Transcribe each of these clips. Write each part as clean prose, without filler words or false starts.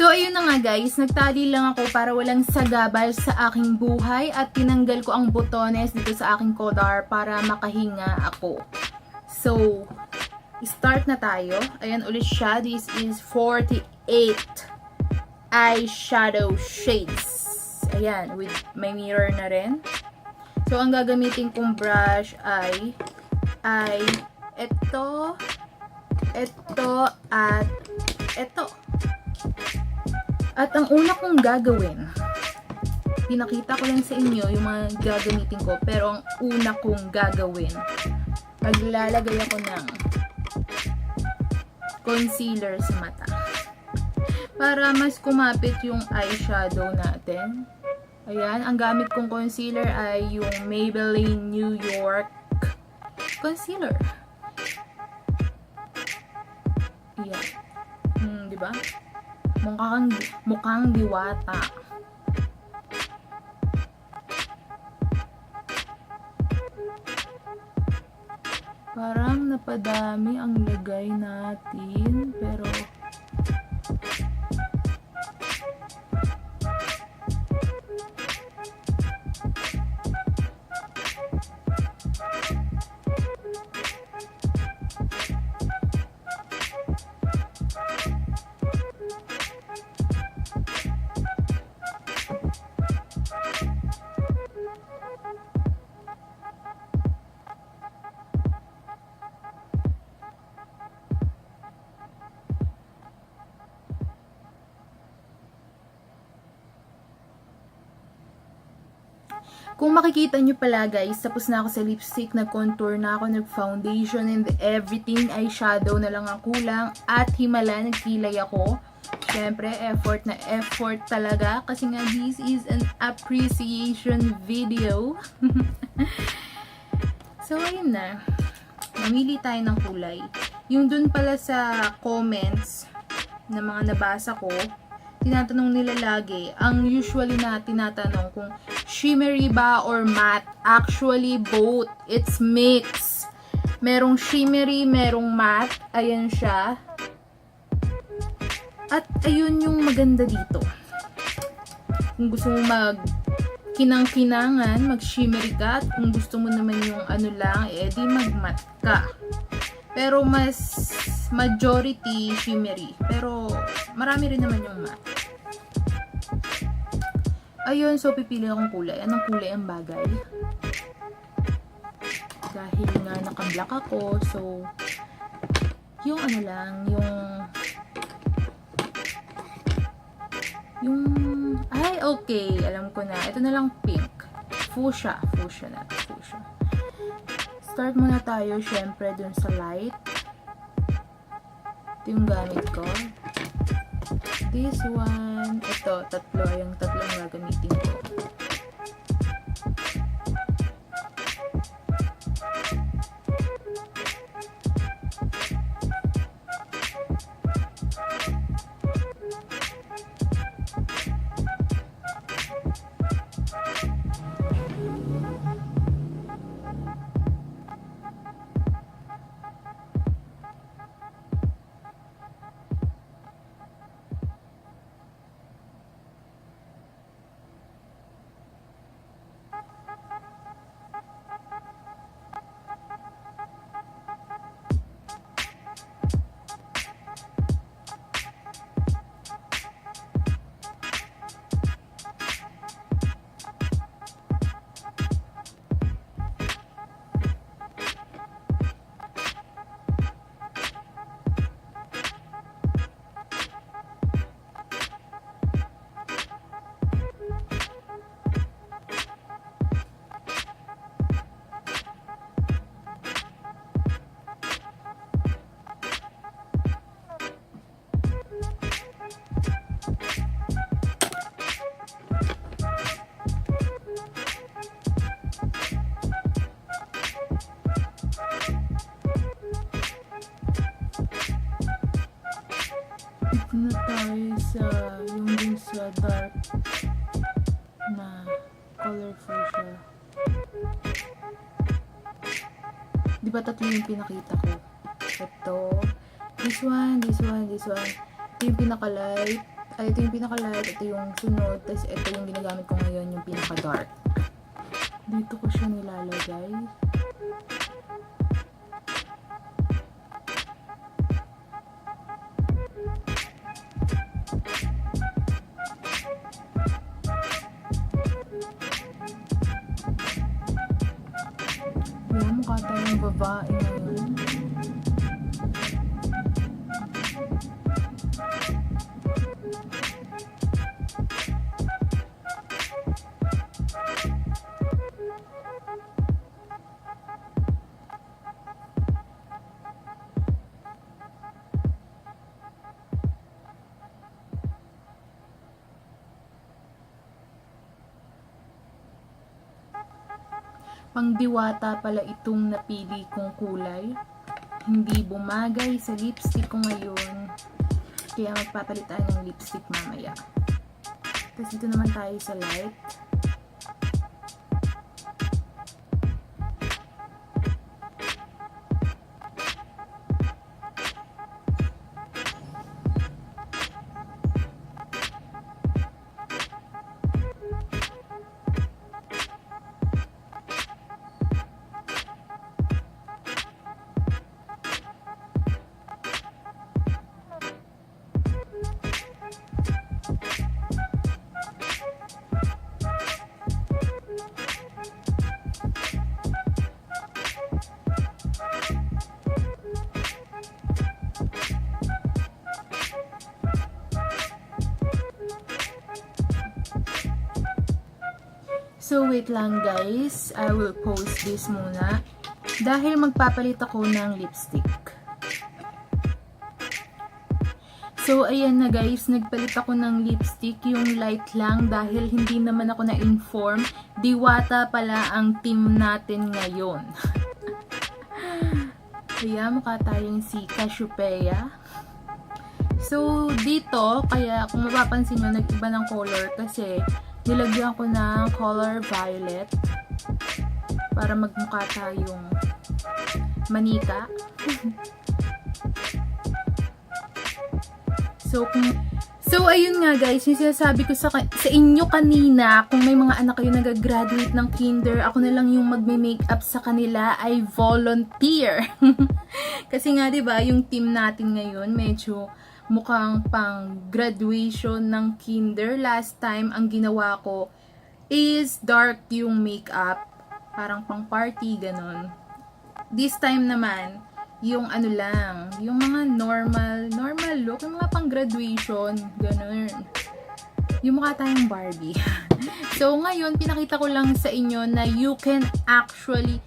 So, ayun na nga guys, nagtali lang ako para walang sagabal sa aking buhay at tinanggal ko ang botones dito sa aking collar para makahinga ako. So, start na tayo. Ayan ulit siya. This is 48 eyeshadow shades. Ayan, with my mirror na rin. So, ang gagamitin kong brush ay ito, at ito. At ang una kong gagawin, pinakita ko lang sa inyo yung mga gagamitin ko, pero ang una kong gagawin, maglalagay ako ng concealer sa mata. Para mas kumapit yung eyeshadow natin. Ayan, ang gamit kong concealer ay yung Maybelline New York concealer. Ayan. Diba? Mukhang diwata. Parang napadami ang lagay natin, pero kung makikita nyo pala guys, tapos na ako sa lipstick, nag-contour na ako, nag-foundation and everything, eyeshadow na lang ang kulang, at himala, nagkilay ako. Syempre, effort na effort talaga, kasi nga this is an appreciation video. So, ayun na. Mamili tayo ng kulay. Yung dun pala sa comments na mga nabasa ko, tinatanong nila lagi, ang usually na tinatanong kung shimmery ba or matte. Actually, both. It's mix. Merong shimmery, merong matte. Ayan siya. At ayun yung maganda dito. Kung gusto mo kinang-kinangan, mag-shimmery ka. At kung gusto mo naman yung ano lang, edi mag-matte ka. Pero mas majority shimmery. Pero marami rin naman yung matte. Ayun, so pipili akong kulay. Anong kulay ang bagay? Dahil nga naka-black ako, so yung ano lang, ay, okay, alam ko na. Ito na lang pink. Fuchsia na. Start muna tayo, syempre, dun sa light. Ito yung gamit ko. This one, ito, yung tatlong gagamitin ko. na tayo sa yung sa dark na colorful siya. Di ba tatlo yung pinakita ko? Ito, this one. Ito yung pinaka-light. Ay, ito yung pinaka-light, ito yung sunod, tapos ito yung ginagamit ko ngayon, yung pinaka-dark. Dito ko siya nilalagay. Yan, mukha tayong babae ngayon. Pangdiwata pala itong napili kong kulay. Hindi bumagay sa lipstick ko ngayon. Kaya magpapalit tayo ng lipstick mamaya. Tapos dito naman tayo sa light. So, wait lang guys. I will post this muna. Dahil magpapalit ako ng lipstick. So, ayan na guys. Nagpalit ako ng lipstick. Yung light lang dahil hindi naman ako na-inform. Diwata pala ang team natin ngayon. Kaya mukha tayong si Cassiopeia. So, dito, kaya kung mapapansin nyo, nag-iba ng color kasi nilagyan ko ng color violet para magmukha tayong manika. So, ayun nga guys, yung sinasabi ko sa inyo kanina, kung may mga anak kayo nag-graduate ng kinder, ako na lang yung magme-makeup sa kanila, I volunteer. Kasi nga, diba, yung team natin ngayon, medyo mukhang pang graduation ng kinder. Last time, ang ginawa ko is dark yung makeup. Parang pang party, ganon. This time naman, yung ano lang, yung mga normal look, yung mga pang graduation, ganon. Yung mukha tayong Barbie. So, ngayon, pinakita ko lang sa inyo na you can actually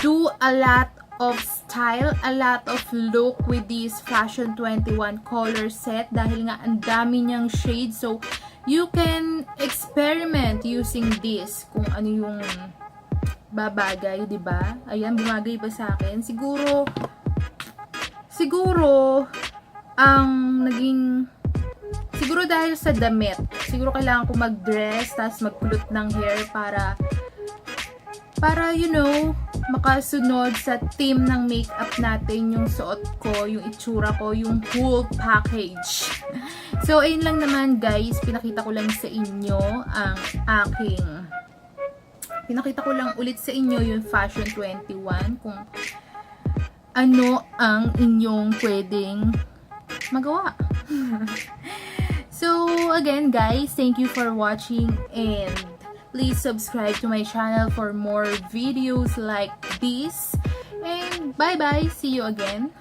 do a lot of style, a lot of look with this Fashion 21 color set dahil nga ang dami niyang shades. So, you can experiment using this kung ano yung babagay, diba? Ayan, bumagay ba sa akin? Siguro ang siguro dahil sa damit. Siguro kailangan ko mag-dress, tapos magkulot ng hair para you know, makasunod sa theme ng makeup natin, yung suot ko, yung itsura ko, yung whole package. So, ayun lang naman guys, pinakita ko lang sa inyo ang pinakita ko lang ulit sa inyo yung Fashion 21, kung ano ang inyong pwedeng magawa. So, again guys, thank you for watching and please subscribe to my channel for more videos like this. And bye-bye. See you again.